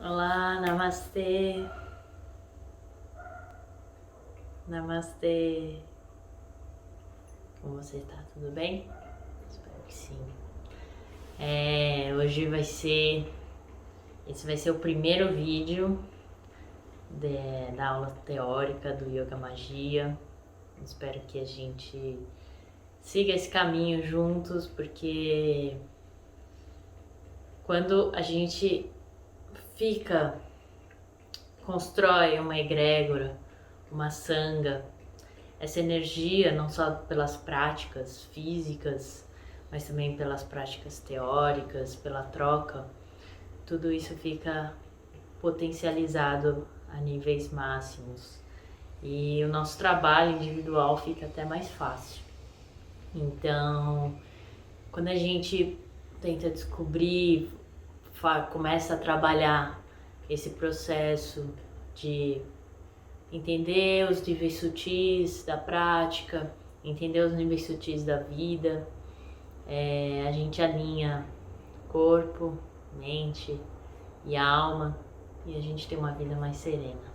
Olá, namastê. Namastê. Como você está? Tudo bem? Espero que sim. Hoje esse vai ser o primeiro vídeo da aula teórica do Yoga Magia. Espero que a gente siga esse caminho juntos, porque quando a gente constrói uma egrégora, uma sanga, essa energia, não só pelas práticas físicas, mas também pelas práticas teóricas, pela troca, tudo isso fica potencializado a níveis máximos e o nosso trabalho individual fica até mais fácil. Então, quando a gente tenta descobrir, começa a trabalhar esse processo de entender os níveis sutis da prática, entender os níveis sutis da vida, a gente alinha corpo, mente e alma e a gente tem uma vida mais serena.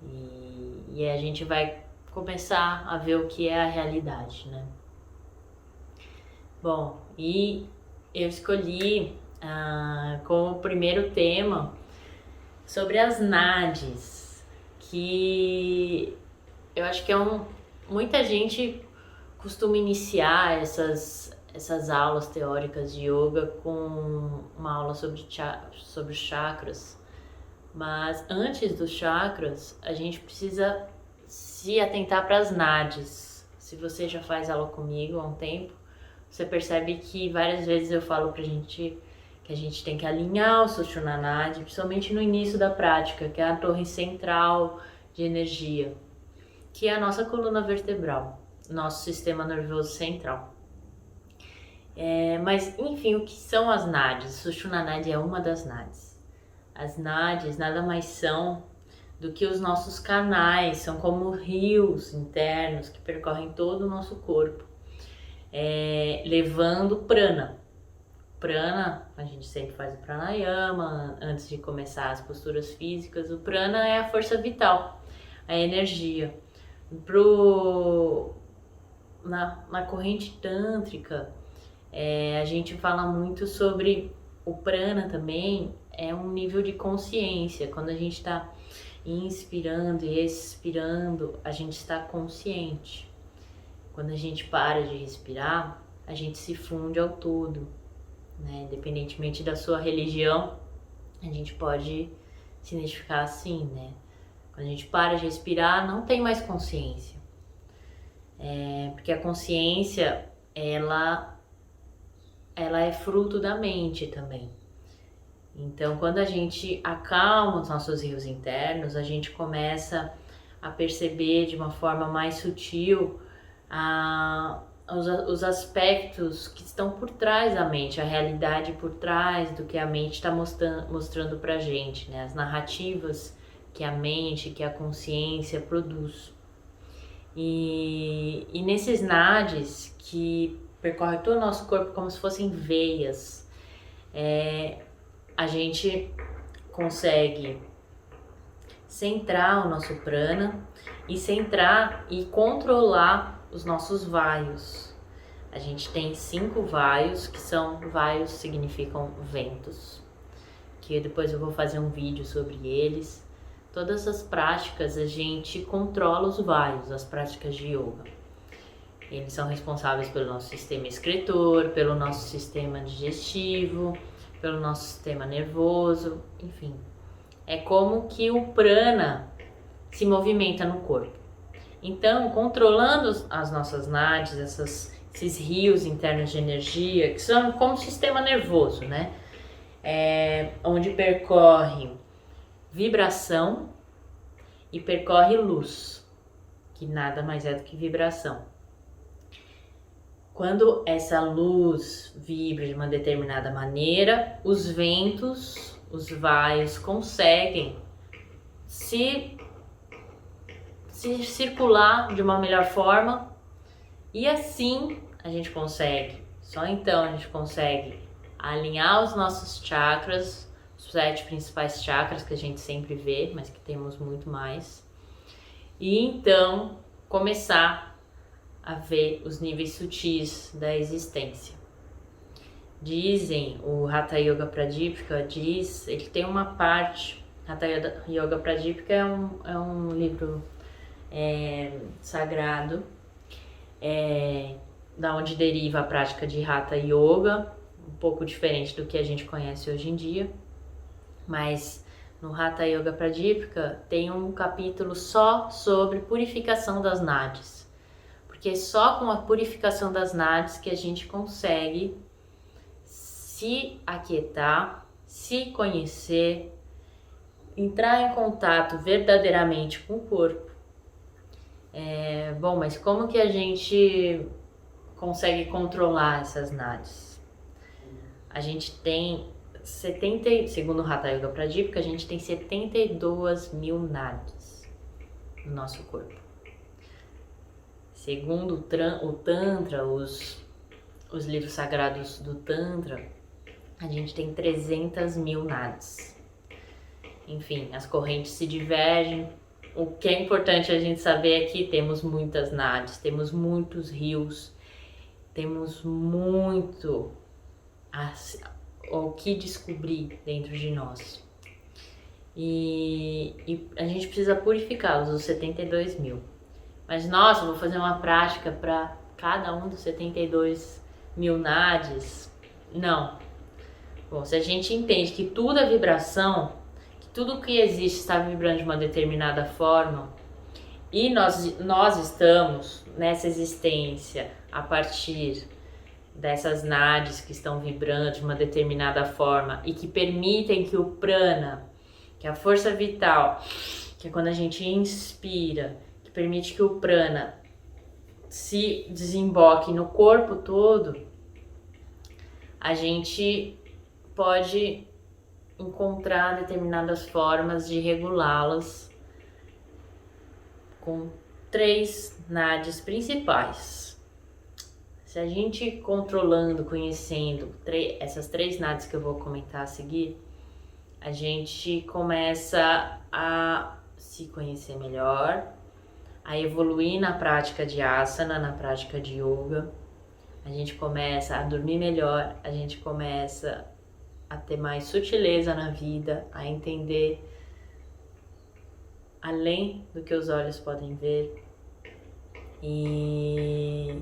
E a gente vai começar a ver o que é a realidade, né? Bom, e eu escolhi como primeiro tema sobre as nadis, que eu acho que muita gente costuma iniciar essas aulas teóricas de yoga com uma aula sobre chakras, mas antes dos chakras a gente precisa se atentar para as nadis. Se você já faz aula comigo há um tempo, você percebe que várias vezes eu falo pra gente que a gente tem que alinhar o Sushumna Nadi, principalmente no início da prática, que é a torre central de energia, que é a nossa coluna vertebral, nosso sistema nervoso central. Mas, enfim, o que são as nadis? Sushumna Nadi é uma das nadis. As nadis nada mais são do que os nossos canais, são como rios internos que percorrem todo o nosso corpo, levando prana. Prana, a gente sempre faz o pranayama antes de começar as posturas físicas. O prana é a força vital, a energia. Na corrente tântrica, a gente fala muito sobre o prana também, é um nível de consciência. Quando a gente está inspirando e expirando, a gente está consciente. Quando a gente para de respirar, a gente se funde ao todo, né? Independentemente da sua religião, a gente pode se identificar assim, né? Quando a gente para de respirar, não tem mais consciência. Porque a consciência, ela é fruto da mente também. Então, quando a gente acalma os nossos rios internos, a gente começa a perceber de uma forma mais sutil os aspectos que estão por trás da mente, a realidade por trás do que a mente está mostrando pra gente, né? As narrativas que a mente, que a consciência produz. E nesses nadis que percorrem todo o nosso corpo como se fossem veias, a gente consegue centrar o nosso prana e centrar e controlar os nossos vaios. A gente tem 5 vaios, vaios significam ventos, que depois eu vou fazer um vídeo sobre eles. Todas as práticas a gente controla os vaios, as práticas de yoga. Eles são responsáveis pelo nosso sistema excretor, pelo nosso sistema digestivo, pelo nosso sistema nervoso, enfim. É como que o prana se movimenta no corpo. Então, controlando as nossas nadis, esses rios internos de energia, que são como o sistema nervoso, né? Onde percorre vibração e percorre luz, que nada mais é do que vibração. Quando essa luz vibra de uma determinada maneira, os ventos, os vaios conseguem se circular de uma melhor forma, e assim só então a gente consegue alinhar os nossos chakras, os 7 principais chakras que a gente sempre vê, mas que temos muito mais. E então começar a ver os níveis sutis da existência. Dizem, o Hatha Yoga Pradipika diz, ele tem uma parte, Hatha Yoga Pradipika é um livro sagrado, da onde deriva a prática de Hatha Yoga, um pouco diferente do que a gente conhece hoje em dia, mas no Hatha Yoga Pradipika tem um capítulo só sobre purificação das nadis, porque é só com a purificação das nadis que a gente consegue se aquietar, se conhecer, entrar em contato verdadeiramente com o corpo. Bom, mas como que a gente consegue controlar essas nadis? A gente tem segundo o Hatha Yoga Pradipika, a gente tem 72 mil nadis no nosso corpo. Segundo o Tantra, os livros sagrados do Tantra, a gente tem 300 mil nadis. Enfim, as correntes se divergem. O que é importante a gente saber é que temos muitas nadis, temos muitos rios, temos muito o que descobrir dentro de nós. E a gente precisa purificá-los, os 72 mil. Mas nossa, eu vou fazer uma prática para cada um dos 72 mil nadis. Não. Bom, se a gente entende que tudo é vibração, que tudo que existe está vibrando de uma determinada forma, e nós estamos nessa existência a partir dessas nadis que estão vibrando de uma determinada forma e que permitem que o prana, que é a força vital, que é quando a gente inspira, que permite que o prana se desemboque no corpo todo, a gente pode encontrar determinadas formas de regulá-las com 3 nadis principais. Se a gente controlando, conhecendo essas 3 nadis que eu vou comentar a seguir, a gente começa a se conhecer melhor, a evoluir na prática de asana, na prática de yoga. A gente começa a dormir melhor, a gente começa a ter mais sutileza na vida, a entender além do que os olhos podem ver e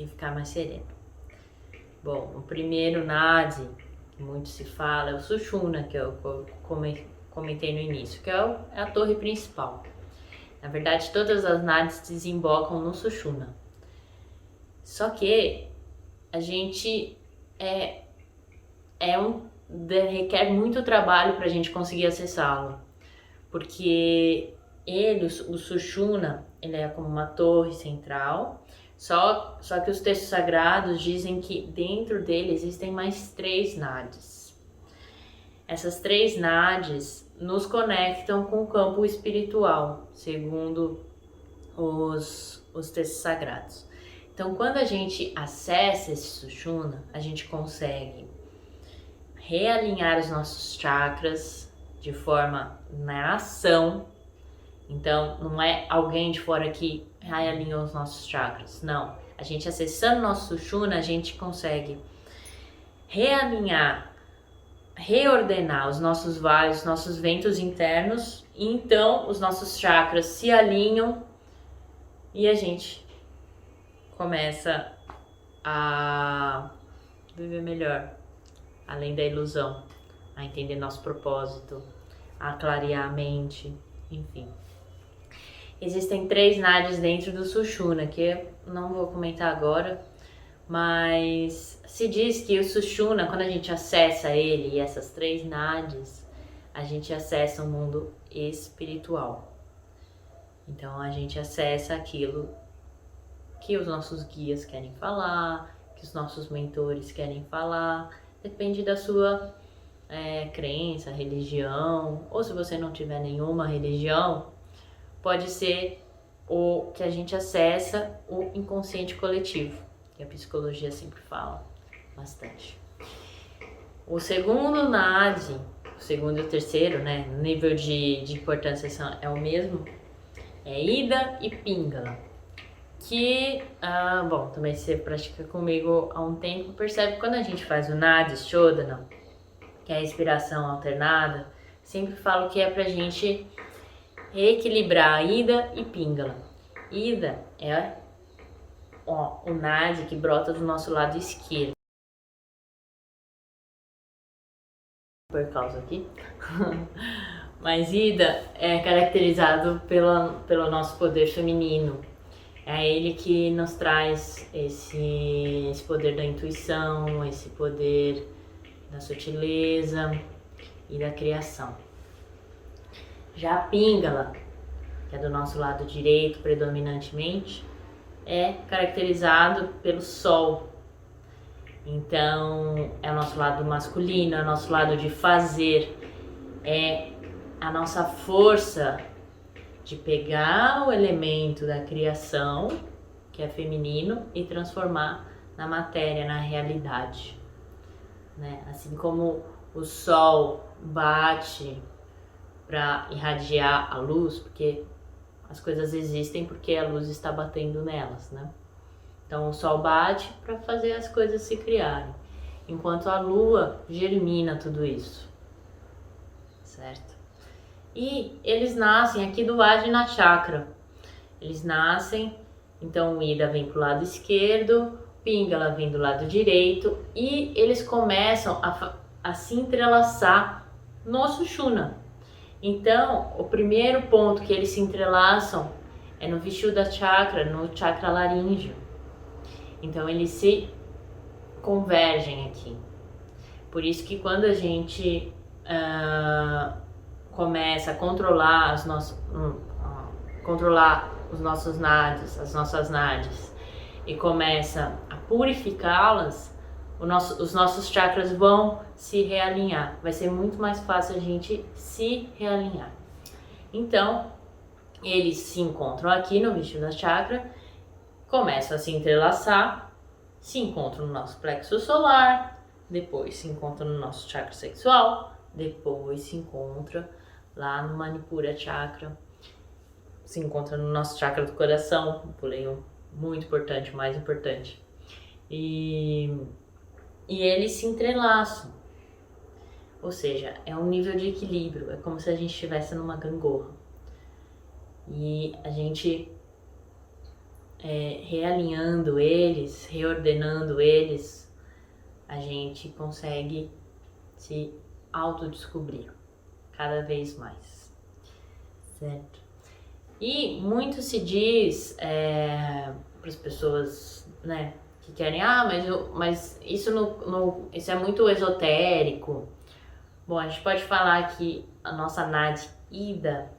ficar mais sereno. Bom, o primeiro nadi, que muito se fala, é o Sushumna, que eu comentei no início, que é a torre principal. Na verdade, todas as nadis desembocam no Sushumna. Só que a gente requer muito trabalho para a gente conseguir acessá-lo, porque o Sushumna, ele é como uma torre central, só que os textos sagrados dizem que dentro dele existem mais 3 nadis. Essas 3 nadis nos conectam com o campo espiritual, segundo os textos sagrados. Então, quando a gente acessa esse Sushumna, a gente consegue realinhar os nossos chakras de forma na ação. Então, não é alguém de fora que realinhou os nossos chakras. Não. A gente acessando nosso Sushumna, a gente consegue realinhar, reordenar os nossos vales, os nossos ventos internos. E então, os nossos chakras se alinham e a gente começa a viver melhor, além da ilusão, a entender nosso propósito, a clarear a mente, enfim. Existem 3 nadis dentro do Sushumna, que eu não vou comentar agora, mas se diz que o Sushumna, quando a gente acessa ele e essas 3 nadis, a gente acessa o mundo espiritual. Então a gente acessa aquilo que os nossos guias querem falar, que os nossos mentores querem falar, depende da sua crença, religião, ou se você não tiver nenhuma religião, pode ser o que a gente acessa o inconsciente coletivo, que a psicologia sempre fala bastante. O segundo nadi, o segundo e o terceiro, né? O nível de importância é o mesmo. É Ida e Pingala. Que, bom, também você pratica comigo há um tempo, percebe que quando a gente faz o Nadi Shodhana, que é a respiração alternada, sempre falo que é pra gente reequilibrar Ida e Pingala. Ida é o Nadi que brota do nosso lado esquerdo. Por causa aqui. Mas Ida é caracterizado pelo nosso poder feminino. É ele que nos traz esse poder da intuição, esse poder da sutileza e da criação. Já a Pingala, que é do nosso lado direito predominantemente, é caracterizado pelo Sol. Então, é o nosso lado masculino, é o nosso lado de fazer, é a nossa força de pegar o elemento da criação, que é feminino, e transformar na matéria, na realidade. Né? Assim como o sol bate para irradiar a luz, porque as coisas existem porque a luz está batendo nelas, né? Então o sol bate para fazer as coisas se criarem, enquanto a lua germina tudo isso, certo? E eles nascem aqui do Ajna Chakra. Eles nascem, então o Ida vem pro lado esquerdo, Pingala vem do lado direito e eles começam a se entrelaçar no Sushumna. Então, o primeiro ponto que eles se entrelaçam é no Vishuddha Chakra, no chakra laríngeo. Então, eles se convergem aqui. Por isso que quando a gente começa a controlar os nossos nadis, as nossas nadis, e começa a purificá-las, os nossos chakras vão se realinhar. Vai ser muito mais fácil a gente se realinhar. Então, eles se encontram aqui no Vishuddha Chakra, começam a se entrelaçar, se encontram no nosso plexo solar, depois se encontram no nosso chakra sexual, depois se encontra lá no Manipura Chakra, se encontra no nosso chakra do coração, pulei um muito importante, o mais importante. E eles se entrelaçam. Ou seja, é um nível de equilíbrio, é como se a gente estivesse numa gangorra. E a gente realinhando eles, reordenando eles, a gente consegue se autodescobrir cada vez mais, certo? E muito se diz para as pessoas, né, que querem, mas isso, isso é muito esotérico. Bom, a gente pode falar que a nossa Nadi Ida,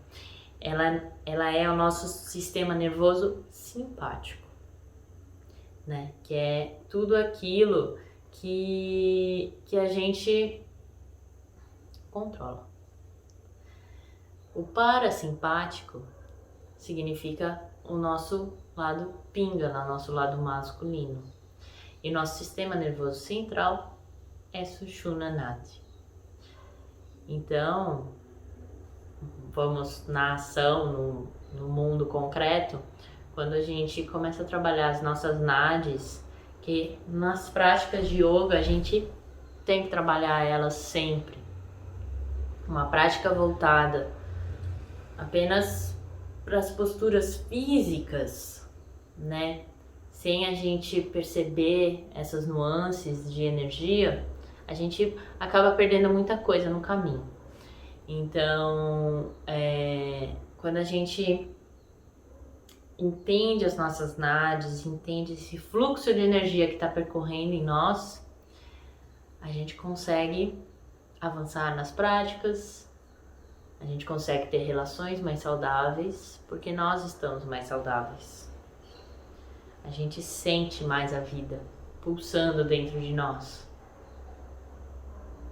ela é o nosso sistema nervoso simpático, né? Que é tudo aquilo que a gente controla. O parasimpático significa o nosso lado Pingala, nosso lado masculino. E nosso sistema nervoso central é Sushumna Nadi. Então, vamos na ação, no mundo concreto, quando a gente começa a trabalhar as nossas nadis, que nas práticas de yoga a gente tem que trabalhar elas sempre. Uma prática voltada apenas para as posturas físicas, né? Sem a gente perceber essas nuances de energia, a gente acaba perdendo muita coisa no caminho. Então, quando a gente entende as nossas nadis, entende esse fluxo de energia que está percorrendo em nós, a gente consegue avançar nas práticas, a gente consegue ter relações mais saudáveis, porque nós estamos mais saudáveis. A gente sente mais a vida pulsando dentro de nós.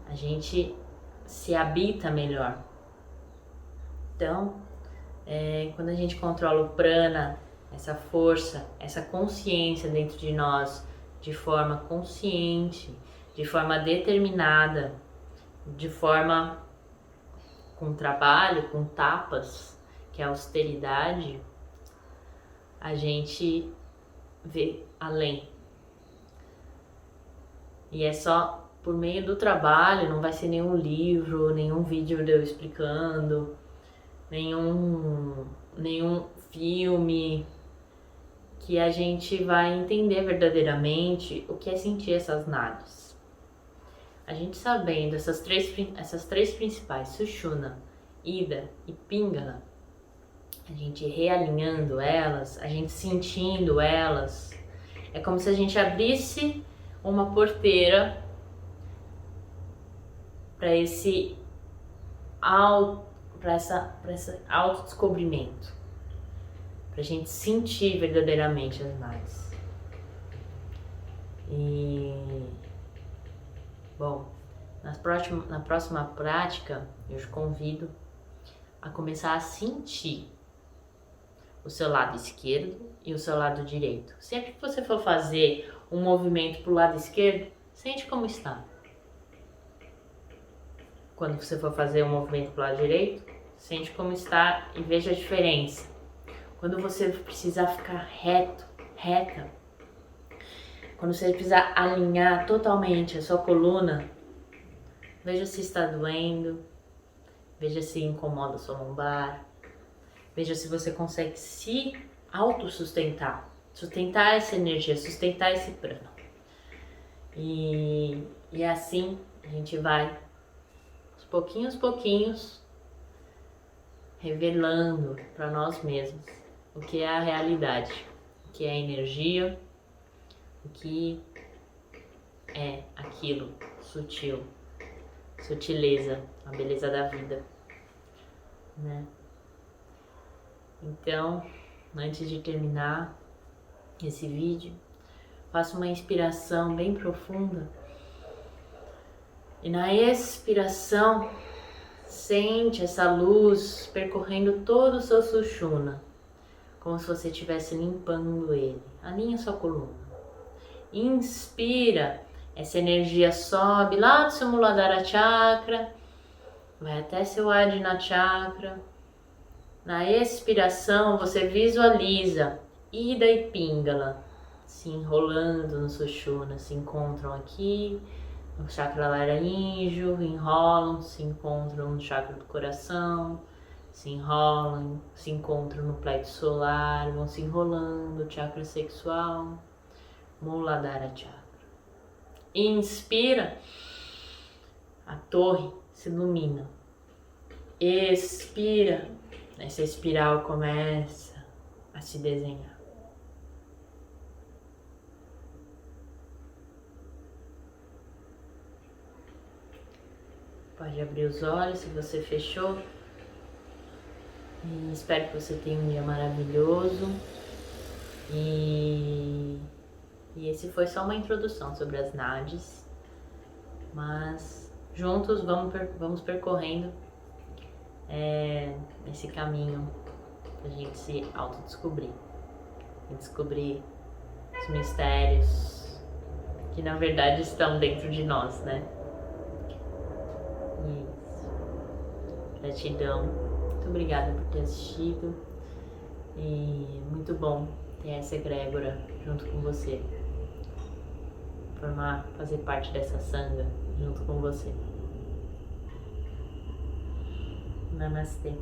A gente se habita melhor. Então, quando a gente controla o prana, essa força, essa consciência dentro de nós, de forma consciente, de forma determinada, de forma com trabalho, com tapas, que é a austeridade, a gente vê além. E é só por meio do trabalho, não vai ser nenhum livro, nenhum vídeo de eu explicando, nenhum filme, que a gente vai entender verdadeiramente o que é sentir essas nadis. A gente sabendo essas três principais, Sushumna, Ida e Pingala, a gente realinhando elas, a gente sentindo elas, é como se a gente abrisse uma porteira para esse autodescobrimento, para a gente sentir verdadeiramente as nadis. E bom, na próxima prática eu te convido a começar a sentir o seu lado esquerdo e o seu lado direito. Sempre que você for fazer um movimento para o lado esquerdo, sente como está. Quando você for fazer um movimento para o lado direito, sente como está e veja a diferença. Quando você precisar ficar reta, quando você precisar alinhar totalmente a sua coluna, veja se está doendo, veja se incomoda a sua lombar, veja se você consegue se autossustentar, sustentar essa energia, sustentar esse prana. E assim a gente vai, aos pouquinhos, revelando para nós mesmos o que é a realidade, o que é a energia, o que é aquilo sutil, sutileza, a beleza da vida, né? Então, antes de terminar esse vídeo, faça uma inspiração bem profunda e na expiração sente essa luz percorrendo todo o seu Sushumna, como se você estivesse limpando ele. Alinha sua coluna. Inspira, essa energia sobe lá do seu Muladhara Chakra, vai até seu Ajna Chakra. Na expiração, você visualiza Ida e Pingala se enrolando no Sushumna, se encontram aqui no chakra laríngeo, enrolam, se encontram no chakra do coração, se enrolam, se encontram no plexo solar, vão se enrolando, chakra sexual, Muladhara Chakra. Inspira, a torre se ilumina. Expira, essa espiral começa a se desenhar. Pode abrir os olhos se você fechou. E espero que você tenha um dia maravilhoso. E esse foi só uma introdução sobre as nadis. Mas juntos vamos percorrendo esse caminho pra gente se autodescobrir. E descobrir os mistérios que na verdade estão dentro de nós, né? Isso. Gratidão. Muito obrigada por ter assistido. E muito bom ter essa egrégora junto com você. Fazer parte dessa sangha junto com você. Namastê.